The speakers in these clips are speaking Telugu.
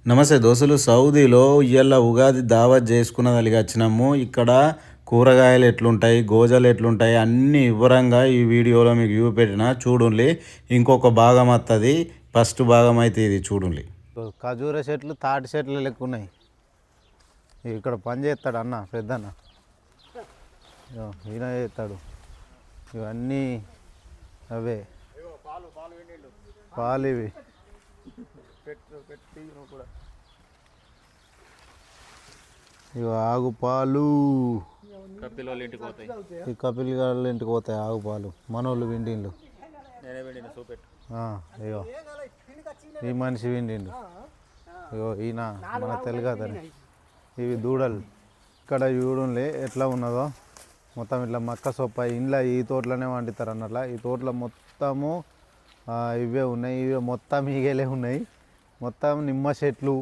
నమస్తే దోస్తులు. సౌదీలో ఇయ్యాల ఉగాది దావత్ చేసుకున్నదానికి వచ్చినాము. ఇక్కడ కూరగాయలు ఎట్లుంటాయి, గోజలు ఎట్లుంటాయి అన్నీ వివరంగా ఈ వీడియోలో మీకు చూపెట్టిన చూడండి. ఇంకొక భాగం వస్తుంది. ఫస్ట్ భాగం అయితే ఇది చూడండి. ఖజూర చెట్లు తాటి చెట్లు లెక్క ఉన్నాయి. ఇక్కడ పని చేస్తాడు అన్న, పెద్దన్న ఈయన చేస్తాడు. ఇవన్నీ అవే పాలు ఇవి. ఇవి ఆగు పాలు. ఈ కపిల్ గాళ్ళ ఇంటికి పోతాయి ఆగు పాలు. మనోళ్ళు విండిండు. అయ్యో ఈ మనిషి విండిండు. అయ్యో ఈయన మన తెలుగు అతని. ఇవి దూడలు. ఇక్కడ చూడండి ఎట్లా ఉన్నదో. మొత్తం ఇట్లా మక్క సొప్ప ఇంట్లో ఈ తోటలోనే వండుతారు అన్నట్ల. ఈ తోటలో మొత్తము ఇవే ఉన్నాయి. ఇవే మొత్తం ఈగలే ఉన్నాయి. మొత్తం నిమ్మ చెట్లు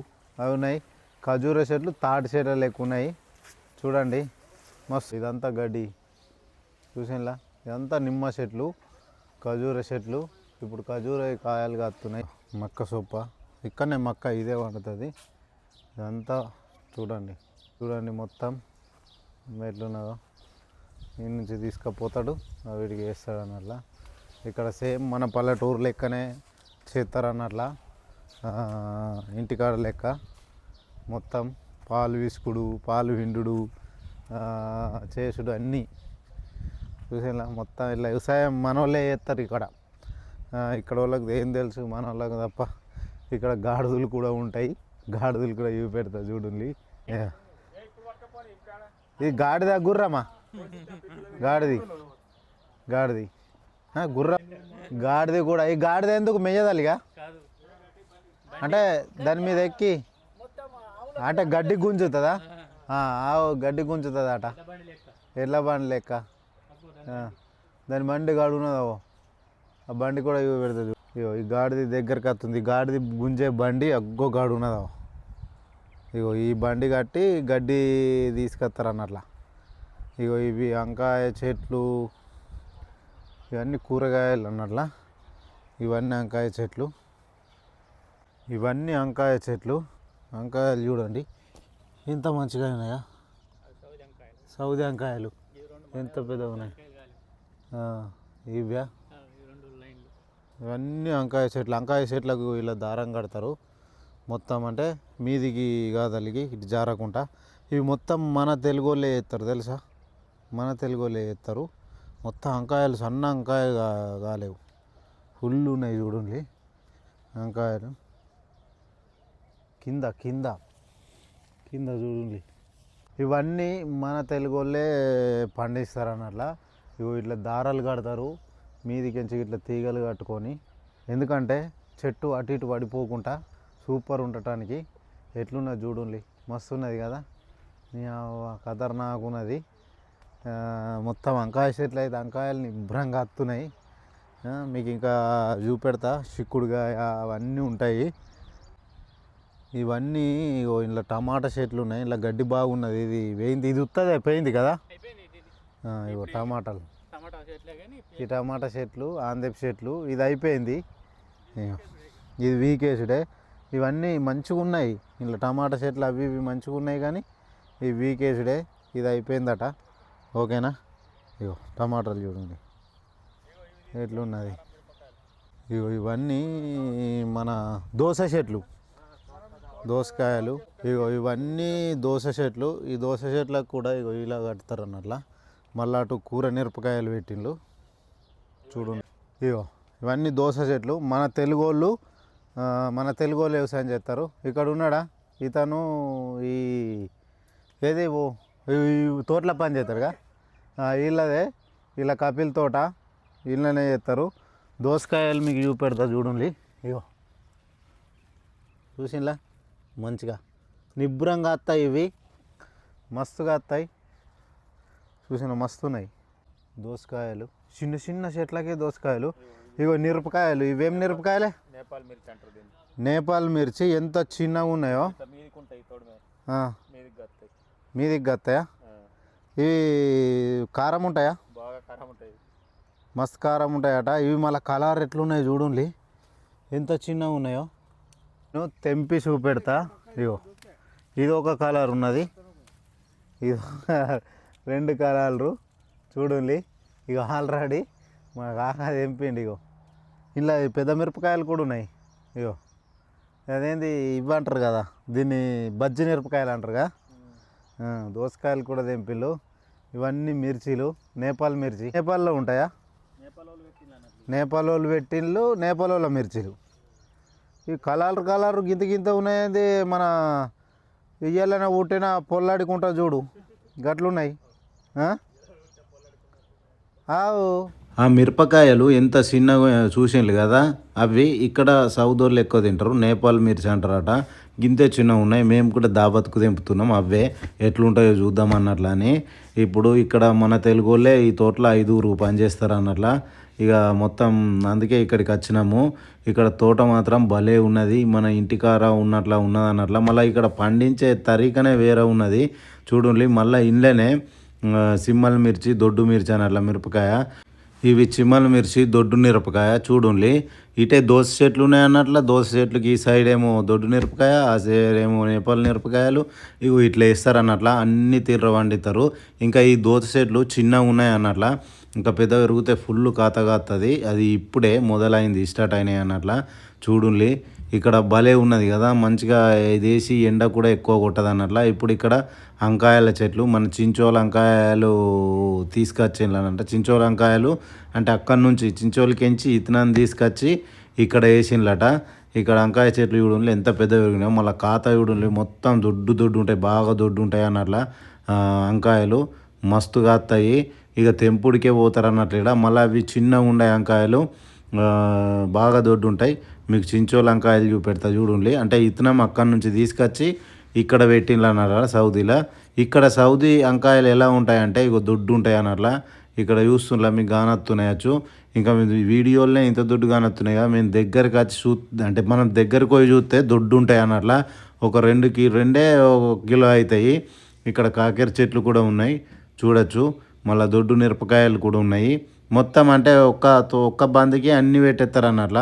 అవి ఉన్నాయి. ఖజూర చెట్లు తాటి చెట్లు లెక్క ఉన్నాయి. చూడండి మస్తు. ఇదంతా గడ్డి చూసినలా. ఇదంతా నిమ్మ చెట్లు, ఖజూర చెట్లు. ఇప్పుడు ఖజూర కాయలు కాస్తున్నాయి. మక్క సొప్ప ఇక్కడనే మక్క ఇదే వండుతుంది. ఇదంతా చూడండి చూడండి మొత్తం ఎట్లున్నదో. ఈ నుంచి తీసుకుపోతాడు, వీడికి వేస్తాడు అన్నట్లా. ఇక్కడ సేమ్ మన పల్లెటూరు లెక్కనే చేస్తారు అన్నట్లా. ఇంటికాడ లెక్క మొత్తం పాలు విసుకుడు, పాలు హిండుడు, చేసుడు అన్నీ చూసేలా. మొత్తం ఇట్లా వ్యవసాయం మన వాళ్ళే చేస్తారు ఇక్కడ. ఇక్కడ వాళ్ళకి ఏం తెలుసు, మన వాళ్ళకి తప్ప. ఇక్కడ గాడిదలు కూడా ఉంటాయి. గాడిదలు కూడా ఇవి పెడతారు చూడండి. ఇది గాడిద గుర్రమా? గాడిది గాడిది గుర్రం. గాడిది కూడా. ఈ గాడిద ఎందుకు మెయ్యదాలిగా? అంటే దాని మీద ఎక్కి అంటే గడ్డి గుంజుతుందా? గడ్డి గుంజుతుంది అట. ఎడ్ల బండి లెక్క. దాని బండి గాడున్నదో ఆ బండి కూడా ఇవి పెడుతుంది. ఇగో ఈ గాడిది దగ్గరికి వస్తుంది. గాడిది గుంజే బండి అగ్గో గాడు ఉన్నదో. ఇగో ఈ బండి కట్టి గడ్డి తీసుకొస్తారు అన్నట్ల. ఇగో ఇవి వంకాయ చెట్లు, ఇవన్నీ కూరగాయలు అన్నట్ల. ఇవన్నీ వంకాయ చెట్లు. ఇవన్నీ వంకాయ చెట్లు. వంకాయలు చూడండి ఎంత మంచిగా ఉన్నాయా. సౌది వంకాయలు ఎంత పెద్దగా ఉన్నాయి. ఇవ్యా ఇవన్నీ వంకాయ చెట్లు. వంకాయ చెట్లకు ఇలా దారం కడతారు మొత్తం. అంటే మీదికి కాదలిగి ఇటు జారకుండా. ఇవి మొత్తం మన తెలుగు వాళ్ళే చేస్తారు తెలుసా. మన తెలుగు వాళ్ళే చేస్తారు. మొత్తం వంకాయలు సన్న వంకాయ కాలేవు, ఫుల్ ఉన్నాయి చూడండి వంకాయలు. కింద కింద కింద చూడండి. ఇవన్నీ మన తెలుగు వాళ్ళే పండిస్తారు అన్నట్లా. ఇవి ఇట్లా దారాలు కడతారు మీదికించి ఇట్లా తీగలు కట్టుకొని. ఎందుకంటే చెట్టు అటు ఇటు పడిపోకుండా సూపర్ ఉండటానికి. ఎట్లున్నది చూడండి, మస్తు ఉన్నది కదా. ఖతర్నాక్ ఉన్నది. మొత్తం వంకాయ చెట్లు అయితే వంకాయలు నిభ్రంగా వస్తున్నాయి. మీకు ఇంకా చూపెడతా. చిక్కుడుకాయ అవన్నీ ఉంటాయి. ఇవన్నీ ఇలా టమాటా చెట్లు ఉన్నాయి. ఇలా గడ్డి బాగున్నది. ఇది వేయింది, ఇది ఉత్తదే పోయింది కదా. ఇగో టమాటాలు, ఈ టమాటా చెట్లు, ఆందెప్ చెట్లు. ఇది అయిపోయింది. ఇది వీకేసుడే. ఇవన్నీ మంచిగా ఉన్నాయి. ఇలా టమాటా చెట్లు అవి ఇవి మంచిగా ఉన్నాయి, కానీ ఇవి వీకేసుడే. ఇది అయిపోయిందట. ఓకేనా. ఇగో టమాటాలు చూడండి ఎట్లున్నది. ఇగో ఇవన్నీ మన దోస చెట్లు, దోసకాయలు. ఇగో ఇవన్నీ దోస చెట్లు. ఈ దోస చెట్లకు కూడా ఇగో ఇలా కడతారు అన్నట్లా. మళ్ళీ అటు కూర మిరపకాయలు పెట్టిండ్రు చూడండి. ఇగో ఇవన్నీ దోస చెట్లు. మన తెలుగు వాళ్ళు వ్యవసాయం చేస్తారు. ఇక్కడ ఉన్నాడా ఇతను, ఈ ఏది తోటలో పని చేస్తాడుగా. వీళ్ళదే, వీళ్ళ కపిల్ తోట, వీళ్ళనే చేస్తారు. దోసకాయలు మీకు చూపెడతా చూడండి. ఇగో చూసింలా మంచిగా నిబ్బరంగా వస్తాయి. ఇవి మస్తుగా వస్తాయి. చూసిన మస్తున్నాయి దోసకాయలు. చిన్న చిన్న చెట్లకే దోసకాయలు. ఇగో మిరపకాయలు. ఇవేం మిరపకాయలే? నేపాల్ మిర్చి. ఎంత చిన్నగా ఉన్నాయో. మీదికి గత్తాయా? ఇవి కారం ఉంటాయా? మస్తు కారం ఉంటాయట. ఇవి మళ్ళీ కలర్ ఎట్లున్నాయి చూడండి ఎంత చిన్నగా ఉన్నాయో. నేను తెంపి చూపెడతా. ఇగో ఇది ఒక కలర్ ఉన్నది, ఇది రెండు కలర్లు చూడండి. ఇక ఆల్రెడీ మా కాక తెంపిండి. ఇగో ఇలా పెద్ద మిరపకాయలు కూడా ఉన్నాయి. ఇగో అదేంది ఇవ్వంటారు కదా, దీన్ని బజ్జి మిరపకాయలు అంటారుగా, దోసకాయలు కూడా తెంపిళ్ళు. ఇవన్నీ మిర్చీలు, నేపాల్ మిర్చి. నేపాల్లో ఉంటాయా? నేపాల్ వాళ్ళు పెట్టిళ్ళు, నేపాల్ వాళ్ళ మిర్చీలు. ఈ కలర్ గింత గింత ఉన్నాయండి. మన ఇయ్యాలనే పుట్టిన పొల్లాడుకుంటా చూడు, గట్లున్నాయి. ఆవు ఆ మిరపకాయలు ఎంత చిన్నగా చూసిండ్రు కదా, అవి ఇక్కడ సౌద్ వాళ్ళు ఎక్కువ తింటారు, నేపాల్ మిర్చి అంటారట. గింతే చిన్నగా ఉన్నాయి. మేము కూడా దావత్కు తెంపుతున్నాం, అవే ఎట్లుంటాయో చూద్దాం అన్నట్లు అని. ఇప్పుడు ఇక్కడ మన తెలుగు వాళ్ళే ఈ తోటలో 5 పనిచేస్తారు అన్నట్ల. ఇక మొత్తం అందుకే ఇక్కడికి వచ్చినాము. ఇక్కడ తోట మాత్రం భలే ఉన్నది, మన ఇంటికార ఉన్నట్లా ఉన్నది అన్నట్ల. మళ్ళీ ఇక్కడ పండించే తరీకనే వేరే ఉన్నది చూడండి. మళ్ళీ ఇంట్లోనే సిమ్మల్ మిర్చి, దొడ్డు మిర్చి అన్నట్ల మిరపకాయ. ఇవి చిమ్మల మిర్చి, దొడ్డు మిరపకాయ చూడండి. ఇటే దోస చెట్లు ఉన్నాయి అన్నట్ల. దోస చెట్లకి ఈ సైడ్ ఏమో దొడ్డు మిరపకాయ, ఆ సైడ్ ఏమో నేపాల్ మిరపకాయలు. ఇవి ఇట్లా వేస్తారు అన్నట్ల. అన్ని తీర్ర వండుతారు. ఇంకా ఈ దోస చెట్లు చిన్నగా ఉన్నాయి అన్నట్ల. ఇంకా పెద్ద పెరిగితే ఫుల్ కాత కాస్తుంది. అది ఇప్పుడే మొదలైంది, స్టార్ట్ అయినాయి అన్నట్ల. చూడండి ఇక్కడ భలే ఉన్నది కదా, మంచిగా ఇదేసి ఎండ కూడా ఎక్కువ కొట్టదు అన్నట్ల. ఇప్పుడు ఇక్కడ వంకాయల చెట్లు, మన చించోల వంకాయలు తీసుకొచ్చిండ్లనంట. చించోల వంకాయలు అంటే అక్కడి నుంచి చించోలకించి ఇతనాన్ని తీసుకొచ్చి ఇక్కడ వేసిండ్లట. ఇక్కడ వంకాయ చెట్లు చూడండి ఎంత పెద్ద పెరిగినాయి. మళ్ళీ కాత చూడండి మొత్తం దొడ్డు ఉంటాయి, బాగా దొడ్డు ఉంటాయి అన్నట్ల. వంకాయలు మస్తు కాస్తాయి. ఇక తెంపుడికే పోతారు అన్నట్లు. ఇక్కడ మళ్ళీ అవి చిన్నగా ఉండే వంకాయలు బాగా దొడ్డు ఉంటాయి. మీకు చించోల వంకాయలు చూపెడతా చూడండి. అంటే ఇతనం అక్కడి నుంచి తీసుకొచ్చి ఇక్కడ పెట్టిండ్లు అన్నారా సౌదీలో. ఇక్కడ సౌదీ వంకాయలు ఎలా ఉంటాయంటే ఇక దొడ్డు ఉంటాయి అన్నట్ల. ఇక్కడ చూస్తుండ్లా మీకు గానొత్తున్నాయచ్చు. ఇంకా వీడియోలనే ఇంత దొడ్డు గానొత్తున్నాయి కదా, మేము దగ్గరికి వచ్చి అంటే మనం దగ్గరికి పోయి చూస్తే దొడ్డు ఉంటాయి అన్నట్ల. ఒక 2 కిలో అవుతాయి. ఇక్కడ కాకెర చెట్లు కూడా ఉన్నాయి చూడొచ్చు. మళ్ళీ దొడ్డు మిరపకాయలు కూడా ఉన్నాయి. మొత్తం అంటే ఒక్క బందికి అన్నీ పెట్టేస్తారు అన్నట్ల.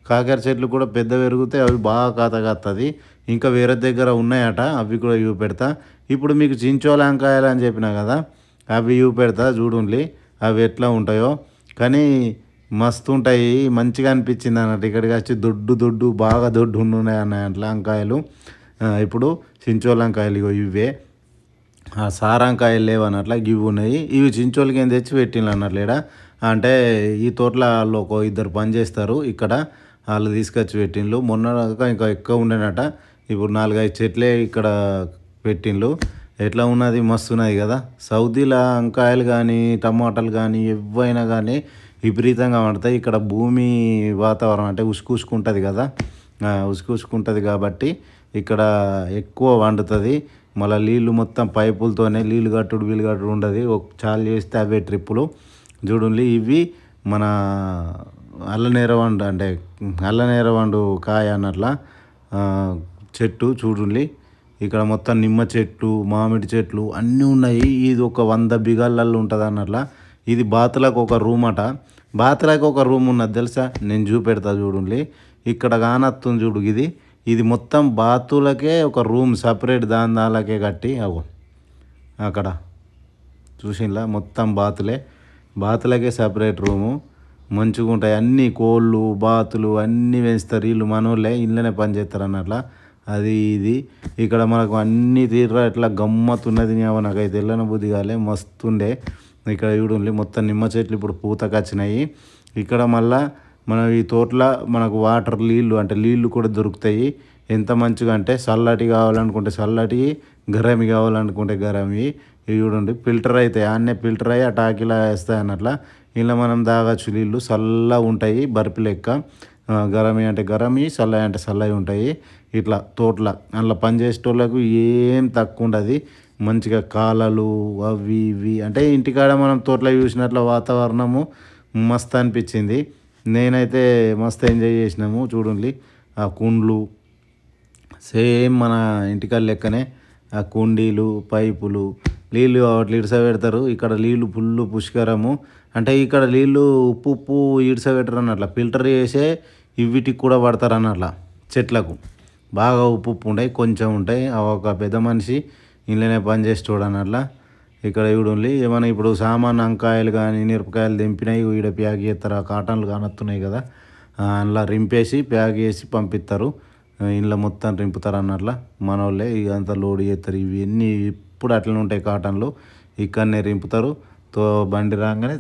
కాకర చెట్లు కూడా పెద్ద పెరిగితే అవి బాగా కాత కాస్తుంది. ఇంకా వేరే దగ్గర ఉన్నాయట, అవి కూడా చూపెడతా. ఇప్పుడు మీకు చించోల వంకాయలు అని చెప్పినా కదా, అవి చూపెడతా చూడండి అవి ఎట్లా ఉంటాయో. కానీ మస్తు ఉంటాయి, మంచిగా అనిపించింది అన్నట్టు. ఇక్కడికి వచ్చి దొడ్డు బాగా దొడ్డు ఉన్నాయి అన్నాయి అట్లా వంకాయలు. ఇప్పుడు చించోల వంకాయలు ఇగో ఇవే. సారంకాయలు లేవు అన్నట్ల, ఇవి ఉన్నాయి. ఇవి చించోలకి ఏం తెచ్చి పెట్టిండ్రు అన్నట్లు. ఇక్కడ అంటే ఈ తోటలో వాళ్ళు ఒక 2 పని చేస్తారు ఇక్కడ, వాళ్ళు తీసుకొచ్చి పెట్టిండ్రు. మొన్న ఇంకా ఎక్కువ ఉండేనట. ఇప్పుడు 4-5 చెట్లే ఇక్కడ పెట్టిండ్రు. ఎట్లా ఉన్నది, మస్తు ఉన్నది కదా. సౌదీలో వంకాయలు కానీ టమాటాలు కానీ ఎవైనా కానీ విపరీతంగా పడతాయి. ఇక్కడ భూమి వాతావరణం అంటే ఉసుకుంటుంది కదా, ఉసుకుంటుంది కాబట్టి ఇక్కడ ఎక్కువ వండుతుంది. మళ్ళీ నీళ్ళు మొత్తం పైపులతోనే నీళ్ళు కట్టుడు వీళ్ళు కట్టుడు ఉండదు. చాలు చేస్తే అవే ట్రిప్పులు చూడండి. ఇవి మన అల్లనేరవండు అంటే అల్లనేరవండు కాయ అన్నట్ల చెట్టు చూడండి. ఇక్కడ మొత్తం నిమ్మ చెట్లు, మామిడి చెట్లు అన్నీ ఉన్నాయి. ఇది ఒక 100 బిగాళ్ళల్లో ఉంటుంది అన్నట్ల. ఇది బాతులకు ఒక రూమ్ అట. బాతులకు ఒక రూమ్ ఉన్నది తెలుసా, నేను చూపెడతా చూడండి. ఇక్కడ కానత్తుంది చూడు, ఇది మొత్తం బాతులకే ఒక రూమ్ సపరేట్ దానికే కట్టి అవు అక్కడ చూసిండ్లా, మొత్తం బాతులకే సపరేట్ రూము. మంచిగా ఉంటాయి అన్నీ. కోళ్ళు, బాతులు అన్నీ పెంచుతారు వీళ్ళు, మనోళ్ళే ఇళ్ళనే పని చేస్తారు అన్నట్ల. అది ఇది ఇక్కడ మనకు అన్నీ తీర్రా ఎట్లా గమ్మత్తున్నది. నాకైతే వెళ్ళన బుద్ధి కాలే, మస్తుండే. ఇక్కడ చూడండి మొత్తం నిమ్మ చెట్లు ఇప్పుడు పూతకు వచ్చినాయి. ఇక్కడ మళ్ళా మన ఈ తోటలో మనకు వాటర్ నీళ్ళు కూడా దొరుకుతాయి. ఎంత మంచిగా అంటే చల్లటి కావాలనుకుంటే చల్లటి, గరమి కావాలనుకుంటే గరమి. ఇవి చూడండి ఫిల్టర్ అవుతాయి, ఆన్నే ఫిల్టర్ అయ్యి ఆ టాకీలా వేస్తాయి అన్నట్ల. ఇలా మనం తాగచ్చు నీళ్ళు, చల్లగా ఉంటాయి బర్ఫీ లెక్క. గరమి అంటే గరమి, చల్లవి అంటే చల్లవి ఉంటాయి. ఇట్లా తోటలో అందులో పనిచేసేటోళ్ళకు ఏం తక్కువ ఉండదు. మంచిగా కాలలు అవి ఇవి అంటే ఇంటికాడ మనం తోటలో చూసినట్ల వాతావరణము మస్తు అనిపించింది. నేనైతే మస్తు ఎంజాయ్ చేసినాము. చూడండి ఆ కుండ్లు సేమ్ మన ఇంటికాడ లెక్కనే, ఆ కుండీలు, పైపులు, నీళ్ళు అట్లా ఇడిస పెడతారు. ఇక్కడ నీళ్ళు ఫుల్ పుష్కరము. అంటే ఇక్కడ నీళ్ళు ఉప్పు ఇడిస పెట్టరు అన్నట్ల, ఫిల్టర్ చేసే ఇవిటికి కూడా పడతారు అన్నట్ల చెట్లకు. బాగా ఉప్పు ఉప్పు ఉంటాయి, కొంచెం ఉంటాయి. ఒక పెద్ద మనిషి ఇంట్లోనే పని చేసి చూడని అట్లా. ఇక్కడ చూడండి ఏమైనా ఇప్పుడు సామాన్ వంకాయలు కానీ మిరపకాయలు దింపినాయి ఈడ ప్యాక్ చేస్తారు. ఆ కాటన్లు కానొస్తున్నాయి కదా, అందులో రింపేసి ప్యాక్ చేసి పంపిస్తారు. ఇంట్లో మొత్తం రింపుతారు అన్నట్లా మన వాళ్ళే ఇదంతా లోడ్ చేస్తారు. ఇవన్నీ ఇప్పుడు అట్లనే ఉంటాయి కాటన్లు, ఇక్కడనే రింపుతారు. బండి రాగానే